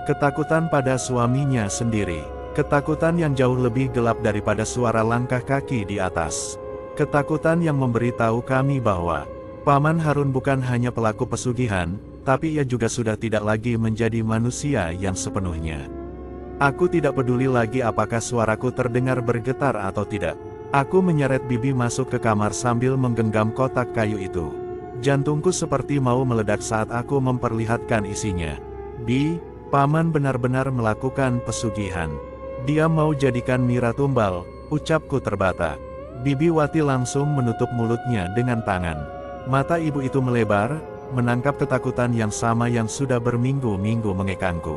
Ketakutan pada suaminya sendiri. Ketakutan yang jauh lebih gelap daripada suara langkah kaki di atas. Ketakutan yang memberitahu kami bahwa Paman Harun bukan hanya pelaku pesugihan, tapi ia juga sudah tidak lagi menjadi manusia yang sepenuhnya. Aku tidak peduli lagi apakah suaraku terdengar bergetar atau tidak. Aku menyeret Bibi masuk ke kamar sambil menggenggam kotak kayu itu. Jantungku seperti mau meledak saat aku memperlihatkan isinya. "Bi, Paman benar-benar melakukan pesugihan. Dia mau jadikan Mira tumbal," ucapku terbata. Bibi Wati langsung menutup mulutnya dengan tangan. Mata ibu itu melebar, menangkap ketakutan yang sama yang sudah berminggu-minggu mengekangku.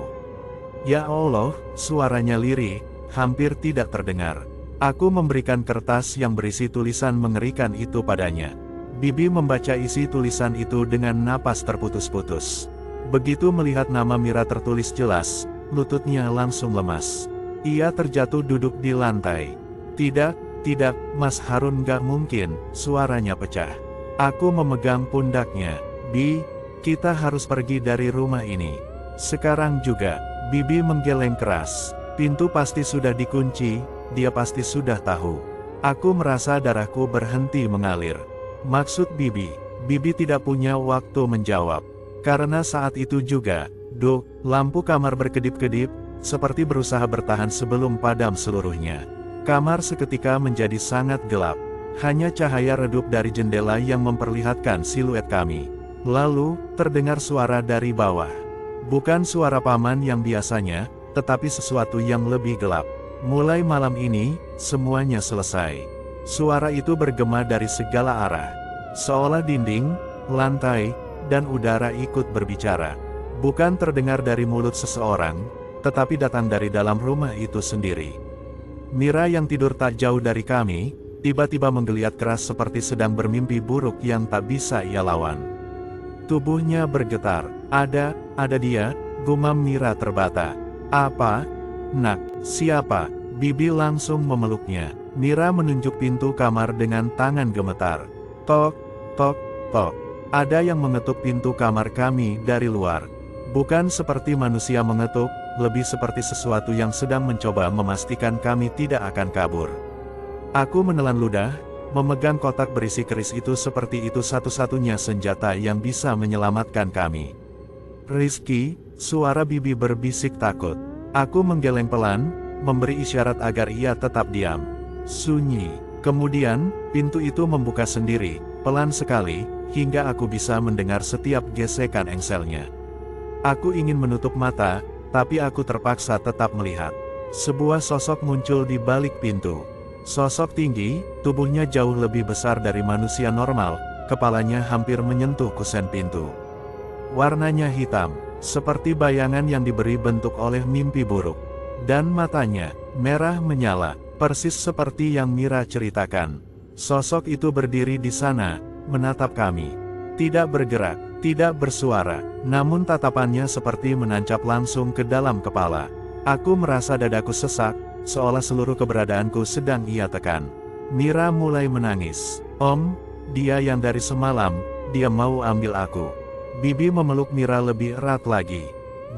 "Ya Allah," suaranya lirih, hampir tidak terdengar. Aku memberikan kertas yang berisi tulisan mengerikan itu padanya. Bibi membaca isi tulisan itu dengan napas terputus-putus. Begitu melihat nama Mira tertulis jelas, lututnya langsung lemas. Ia terjatuh duduk di lantai. "Tidak, tidak, Mas Harun, gak mungkin," suaranya pecah. Aku memegang pundaknya. "Bi, kita harus pergi dari rumah ini. Sekarang juga." Bibi menggeleng keras. "Pintu pasti sudah dikunci, dia pasti sudah tahu." Aku merasa darahku berhenti mengalir. Maksud Bibi? Bibi tidak punya waktu menjawab. Karena saat itu juga, lampu kamar berkedip-kedip, seperti berusaha bertahan sebelum padam seluruhnya. Kamar seketika menjadi sangat gelap. Hanya cahaya redup dari jendela yang memperlihatkan siluet kami. Lalu, terdengar suara dari bawah. Bukan suara paman yang biasanya, tetapi sesuatu yang lebih gelap. "Mulai malam ini, semuanya selesai." Suara itu bergema dari segala arah. Seolah dinding, lantai, dan udara ikut berbicara. Bukan terdengar dari mulut seseorang, tetapi datang dari dalam rumah itu sendiri. Mira yang tidur tak jauh dari kami, tiba-tiba menggeliat keras seperti sedang bermimpi buruk yang tak bisa ia lawan. Tubuhnya bergetar. Ada dia," gumam Mira terbata. "Apa? Nak, siapa?" Bibi langsung memeluknya. Mira menunjuk pintu kamar dengan tangan gemetar. "Tok, tok, tok." Ada yang mengetuk pintu kamar kami dari luar. Bukan seperti manusia mengetuk, lebih seperti sesuatu yang sedang mencoba memastikan kami tidak akan kabur. Aku menelan ludah, memegang kotak berisi keris itu seperti itu satu-satunya senjata yang bisa menyelamatkan kami. "Rizky," suara Bibi berbisik takut. Aku menggeleng pelan, memberi isyarat agar ia tetap diam. Sunyi. Kemudian, pintu itu membuka sendiri, pelan sekali, hingga aku bisa mendengar setiap gesekan engselnya. Aku ingin menutup mata, tapi aku terpaksa tetap melihat. Sebuah sosok muncul di balik pintu. Sosok tinggi, tubuhnya jauh lebih besar dari manusia normal, kepalanya hampir menyentuh kusen pintu. Warnanya hitam, seperti bayangan yang diberi bentuk oleh mimpi buruk. Dan matanya, merah menyala, persis seperti yang Mira ceritakan. Sosok itu berdiri di sana, menatap kami. Tidak bergerak, tidak bersuara, namun tatapannya seperti menancap langsung ke dalam kepala. Aku merasa dadaku sesak, seolah seluruh keberadaanku sedang ia tekan. Mira mulai menangis. Om, dia yang dari semalam, dia mau ambil aku. Bibi memeluk Mira lebih erat lagi.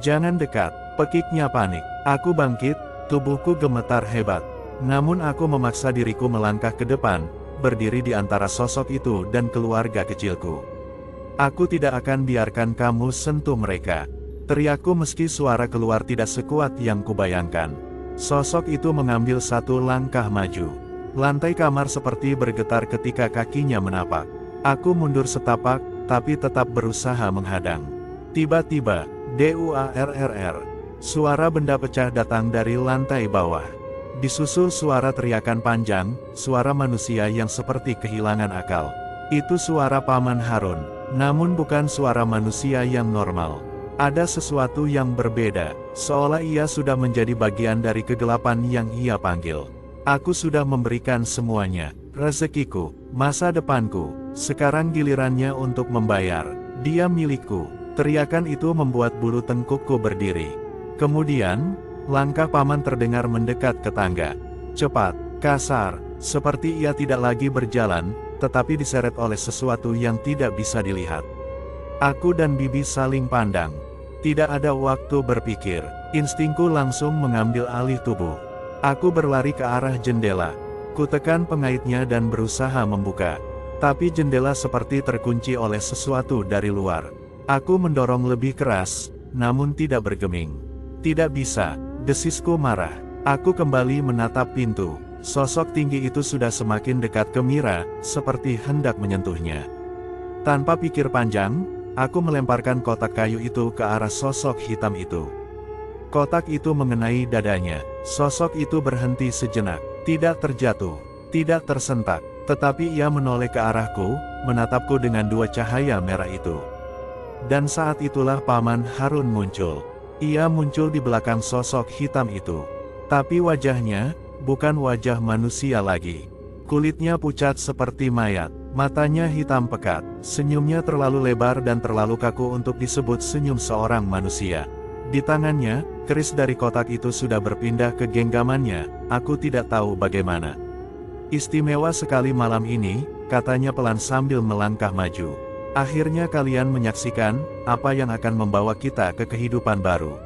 Jangan dekat, pekiknya panik. Aku bangkit, tubuhku gemetar hebat. Namun aku memaksa diriku melangkah ke depan, berdiri di antara sosok itu dan keluarga kecilku. Aku tidak akan biarkan kamu sentuh mereka. Teriakku meski suara keluar tidak sekuat yang kubayangkan. Sosok itu mengambil satu langkah maju. Lantai kamar seperti bergetar ketika kakinya menapak. Aku mundur setapak, tapi tetap berusaha menghadang. Tiba-tiba, DUARRR. Suara benda pecah datang dari lantai bawah. Disusul suara teriakan panjang, suara manusia yang seperti kehilangan akal. Itu suara Paman Harun, namun bukan suara manusia yang normal. Ada sesuatu yang berbeda, seolah ia sudah menjadi bagian dari kegelapan yang ia panggil. Aku sudah memberikan semuanya, rezekiku, masa depanku, sekarang gilirannya untuk membayar. Dia milikku. Teriakan itu membuat bulu tengkukku berdiri. Kemudian, langkah Paman terdengar mendekat ke tangga. Cepat, kasar, seperti ia tidak lagi berjalan, tetapi diseret oleh sesuatu yang tidak bisa dilihat. Aku dan Bibi saling pandang. Tidak ada waktu berpikir, instingku langsung mengambil alih tubuh. Aku berlari ke arah jendela. Kutekan pengaitnya dan berusaha membuka. Tapi jendela seperti terkunci oleh sesuatu dari luar. Aku mendorong lebih keras, namun tidak bergeming. Tidak bisa, desisku marah. Aku kembali menatap pintu. Sosok tinggi itu sudah semakin dekat ke Mira, seperti hendak menyentuhnya. Tanpa pikir panjang, aku melemparkan kotak kayu itu ke arah sosok hitam itu. Kotak itu mengenai dadanya. Sosok itu berhenti sejenak, tidak terjatuh, tidak tersentak, tetapi ia menoleh ke arahku, menatapku dengan dua cahaya merah itu. Dan saat itulah Paman Harun muncul. Ia muncul di belakang sosok hitam itu. Tapi wajahnya, bukan wajah manusia lagi. Kulitnya pucat seperti mayat, matanya hitam pekat, senyumnya terlalu lebar dan terlalu kaku untuk disebut senyum seorang manusia. Di tangannya, keris dari kotak itu sudah berpindah ke genggamannya, aku tidak tahu bagaimana. Istimewa sekali malam ini, katanya pelan sambil melangkah maju. Akhirnya kalian menyaksikan, apa yang akan membawa kita ke kehidupan baru.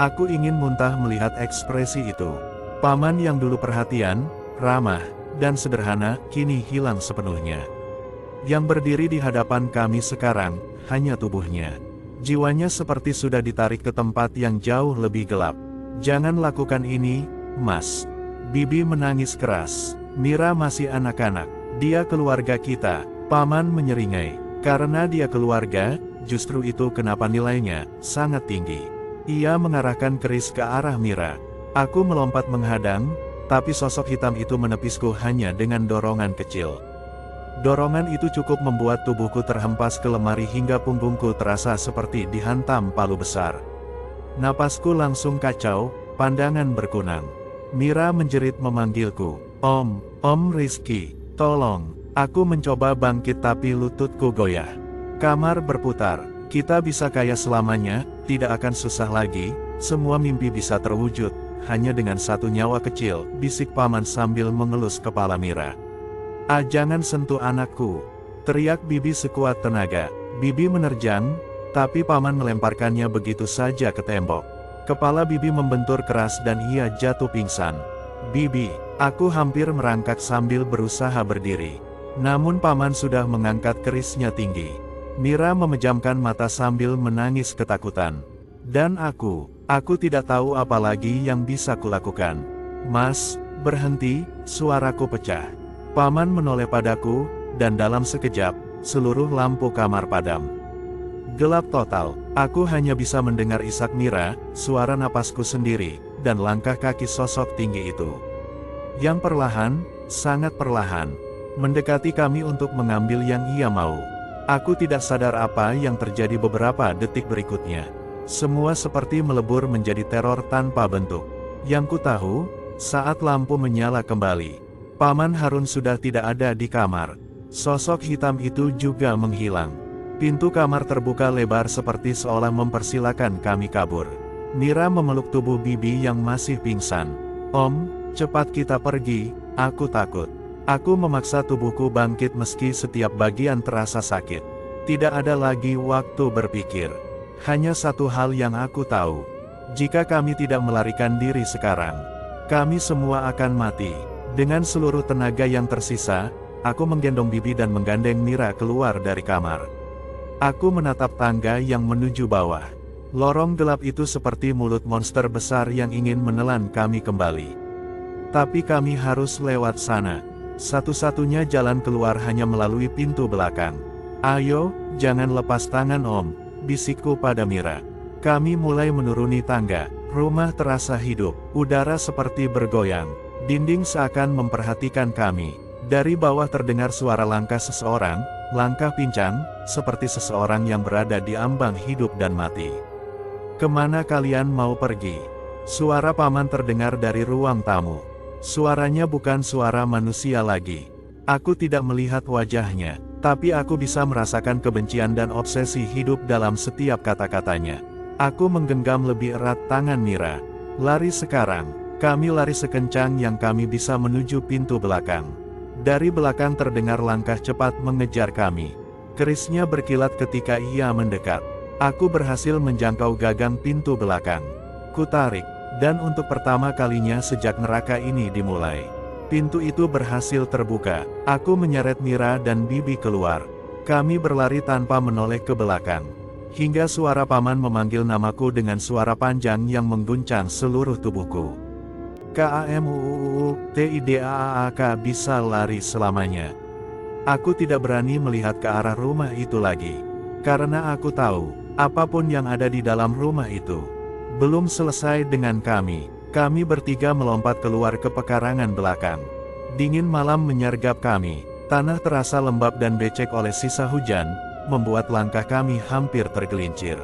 Aku ingin muntah melihat ekspresi itu. Paman yang dulu perhatian, ramah, dan sederhana, kini hilang sepenuhnya. Yang berdiri di hadapan kami sekarang, hanya tubuhnya. Jiwanya seperti sudah ditarik ke tempat yang jauh lebih gelap. Jangan lakukan ini, Mas. Bibi menangis keras. Mira masih anak-anak. Dia keluarga kita. Paman menyeringai. Karena dia keluarga, justru itu kenapa nilainya sangat tinggi. Ia mengarahkan keris ke arah Mira. Aku melompat menghadang, tapi sosok hitam itu menepisku hanya dengan dorongan kecil. Dorongan itu cukup membuat tubuhku terhempas ke lemari hingga punggungku terasa seperti dihantam palu besar. Napasku langsung kacau, pandangan berkunang. Mira menjerit memanggilku. Om Rizky, tolong. Aku mencoba bangkit tapi lututku goyah. Kamar berputar. Kita bisa kaya selamanya, tidak akan susah lagi, semua mimpi bisa terwujud, hanya dengan satu nyawa kecil, bisik Paman sambil mengelus kepala Mira. Ah, jangan sentuh anakku, teriak Bibi sekuat tenaga. Bibi menerjang, tapi Paman melemparkannya begitu saja ke tembok. Kepala Bibi membentur keras dan ia jatuh pingsan. Bibi, aku hampir merangkak sambil berusaha berdiri. Namun Paman sudah mengangkat kerisnya tinggi. Mira memejamkan mata sambil menangis ketakutan. Dan aku tidak tahu apa lagi yang bisa kulakukan. "Mas, berhenti," suaraku pecah. Paman menoleh padaku, dan dalam sekejap, seluruh lampu kamar padam. Gelap total, aku hanya bisa mendengar isak Mira, suara napasku sendiri, dan langkah kaki sosok tinggi itu. Yang perlahan, sangat perlahan, mendekati kami untuk mengambil yang ia mau. Aku tidak sadar apa yang terjadi beberapa detik berikutnya. Semua seperti melebur menjadi teror tanpa bentuk. Yang ku tahu, saat lampu menyala kembali, Paman Harun sudah tidak ada di kamar. Sosok hitam itu juga menghilang. Pintu kamar terbuka lebar seperti seolah mempersilakan kami kabur. Mira memeluk tubuh Bibi yang masih pingsan. "Om, cepat kita pergi, aku takut." Aku memaksa tubuhku bangkit meski setiap bagian terasa sakit. Tidak ada lagi waktu berpikir. Hanya satu hal yang aku tahu. Jika kami tidak melarikan diri sekarang, kami semua akan mati. Dengan seluruh tenaga yang tersisa, aku menggendong Bibi dan menggandeng Mira keluar dari kamar. Aku menatap tangga yang menuju bawah. Lorong gelap itu seperti mulut monster besar yang ingin menelan kami kembali. Tapi kami harus lewat sana. Satu-satunya jalan keluar hanya melalui pintu belakang. "Ayo, jangan lepas tangan Om," bisikku pada Mira. Kami mulai menuruni tangga. Rumah terasa hidup, udara seperti bergoyang. Dinding seakan memperhatikan kami. Dari bawah terdengar suara langkah seseorang, langkah pincang, seperti seseorang yang berada di ambang hidup dan mati. "Kemana kalian mau pergi?" Suara Paman terdengar dari ruang tamu. Suaranya bukan suara manusia lagi. Aku tidak melihat wajahnya, tapi aku bisa merasakan kebencian dan obsesi hidup dalam setiap kata-katanya. Aku menggenggam lebih erat tangan Mira. "Lari sekarang." Kami lari sekencang yang kami bisa menuju pintu belakang. Dari belakang terdengar langkah cepat mengejar kami. Kerisnya berkilat ketika ia mendekat. Aku berhasil menjangkau gagang pintu belakang. Kutarik, dan untuk pertama kalinya sejak neraka ini dimulai, pintu itu berhasil terbuka. Aku menyeret Mira dan Bibi keluar. Kami berlari tanpa menoleh ke belakang. Hingga suara Paman memanggil namaku dengan suara panjang yang mengguncang seluruh tubuhku. "KAMUUUTIDAAK bisa lari selamanya." Aku tidak berani melihat ke arah rumah itu lagi. Karena aku tahu, apapun yang ada di dalam rumah itu, belum selesai dengan kami. Kami bertiga melompat keluar ke pekarangan belakang. Dingin malam menyergap kami. Tanah terasa lembab dan becek oleh sisa hujan, membuat langkah kami hampir tergelincir.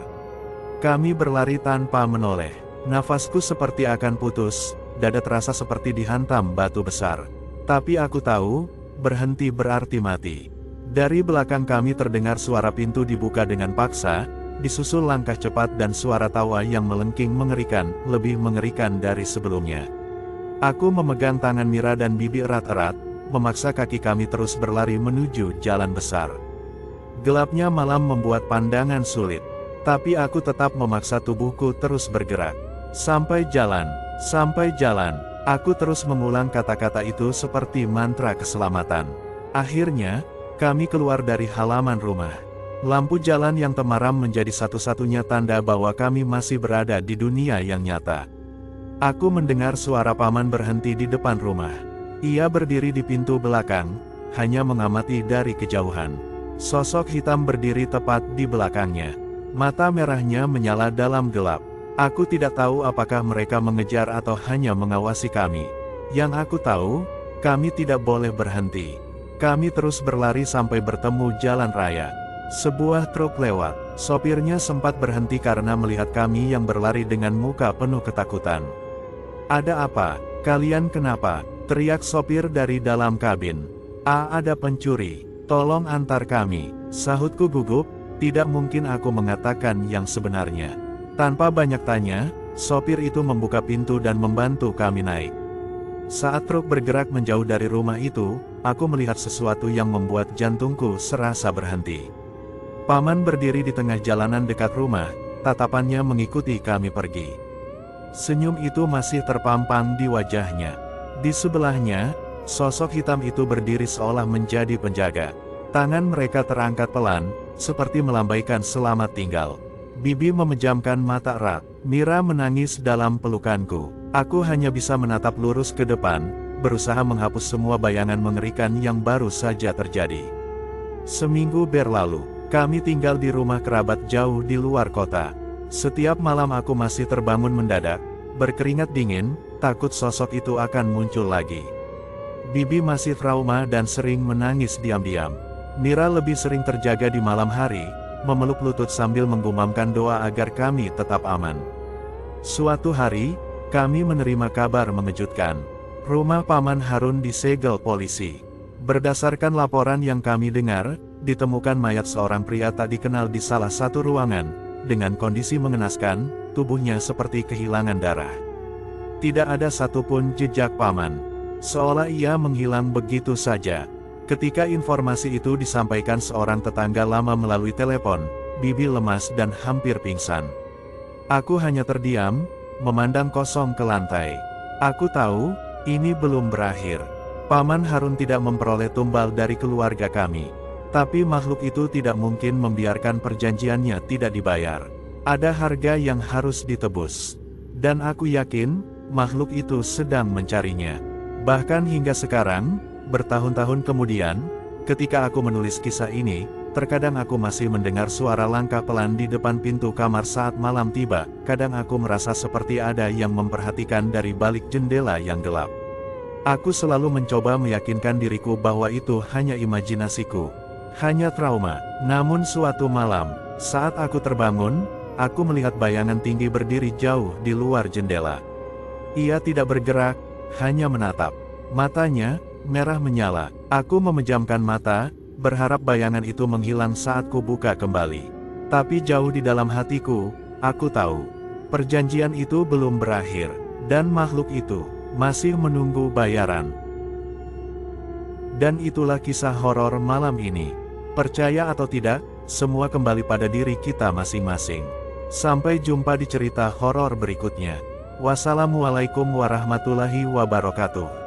Kami berlari tanpa menoleh. Nafasku seperti akan putus. Dada terasa seperti dihantam batu besar. Tapi aku tahu, berhenti berarti mati. Dari belakang kami terdengar suara pintu dibuka dengan paksa, disusul langkah cepat dan suara tawa yang melengking mengerikan, lebih mengerikan dari sebelumnya. Aku memegang tangan Mira dan Bibi erat-erat, memaksa kaki kami terus berlari menuju jalan besar. Gelapnya malam membuat pandangan sulit, tapi aku tetap memaksa tubuhku terus bergerak. Sampai jalan. Sampai jalan, aku terus mengulang kata-kata itu seperti mantra keselamatan. Akhirnya, kami keluar dari halaman rumah. Lampu jalan yang temaram menjadi satu-satunya tanda bahwa kami masih berada di dunia yang nyata. Aku mendengar suara Paman berhenti di depan rumah. Ia berdiri di pintu belakang, hanya mengamati dari kejauhan. Sosok hitam berdiri tepat di belakangnya. Mata merahnya menyala dalam gelap. Aku tidak tahu apakah mereka mengejar atau hanya mengawasi kami. Yang aku tahu, kami tidak boleh berhenti. Kami terus berlari sampai bertemu jalan raya. Sebuah truk lewat. Sopirnya sempat berhenti karena melihat kami yang berlari dengan muka penuh ketakutan. "Ada apa? Kalian kenapa?" teriak sopir dari dalam kabin. Ada pencuri. Tolong antar kami." Sahutku gugup, tidak mungkin aku mengatakan yang sebenarnya. Tanpa banyak tanya, sopir itu membuka pintu dan membantu kami naik. Saat truk bergerak menjauh dari rumah itu, aku melihat sesuatu yang membuat jantungku serasa berhenti. Paman berdiri di tengah jalanan dekat rumah, tatapannya mengikuti kami pergi. Senyum itu masih terpampang di wajahnya. Di sebelahnya, sosok hitam itu berdiri seolah menjadi penjaga. Tangan mereka terangkat pelan, seperti melambaikan selamat tinggal. Bibi memejamkan mata erat. Mira menangis dalam pelukanku. Aku hanya bisa menatap lurus ke depan, berusaha menghapus semua bayangan mengerikan yang baru saja terjadi. Seminggu berlalu, kami tinggal di rumah kerabat jauh di luar kota. Setiap malam aku masih terbangun mendadak, berkeringat dingin, takut sosok itu akan muncul lagi. Bibi masih trauma dan sering menangis diam-diam. Mira lebih sering terjaga di malam hari, memeluk lutut sambil menggumamkan doa agar kami tetap aman. Suatu hari, kami menerima kabar mengejutkan. Rumah Paman Harun disegel polisi. Berdasarkan laporan yang kami dengar, ditemukan mayat seorang pria tak dikenal di salah satu ruangan, dengan kondisi mengenaskan, tubuhnya seperti kehilangan darah. Tidak ada satupun jejak Paman. Seolah ia menghilang begitu saja. Ketika informasi itu disampaikan seorang tetangga lama melalui telepon, Bibi lemas dan hampir pingsan. Aku hanya terdiam, memandang kosong ke lantai. Aku tahu, ini belum berakhir. Paman Harun tidak memperoleh tumbal dari keluarga kami. Tapi makhluk itu tidak mungkin membiarkan perjanjiannya tidak dibayar. Ada harga yang harus ditebus. Dan aku yakin, makhluk itu sedang mencarinya. Bahkan hingga sekarang, bertahun-tahun kemudian, ketika aku menulis kisah ini, terkadang aku masih mendengar suara langkah pelan di depan pintu kamar saat malam tiba. Kadang aku merasa seperti ada yang memperhatikan dari balik jendela yang gelap. Aku selalu mencoba meyakinkan diriku bahwa itu hanya imajinasiku, hanya trauma. Namun suatu malam, saat aku terbangun, aku melihat bayangan tinggi berdiri jauh di luar jendela. Ia tidak bergerak, hanya menatap. Matanya merah menyala. Aku memejamkan mata, berharap bayangan itu menghilang saat ku buka kembali. Tapi jauh di dalam hatiku, aku tahu, perjanjian itu belum berakhir, dan makhluk itu masih menunggu bayaran. Dan itulah kisah horor malam ini. Percaya atau tidak, semua kembali pada diri kita masing-masing. Sampai jumpa di cerita horor berikutnya. Wassalamualaikum warahmatullahi wabarakatuh.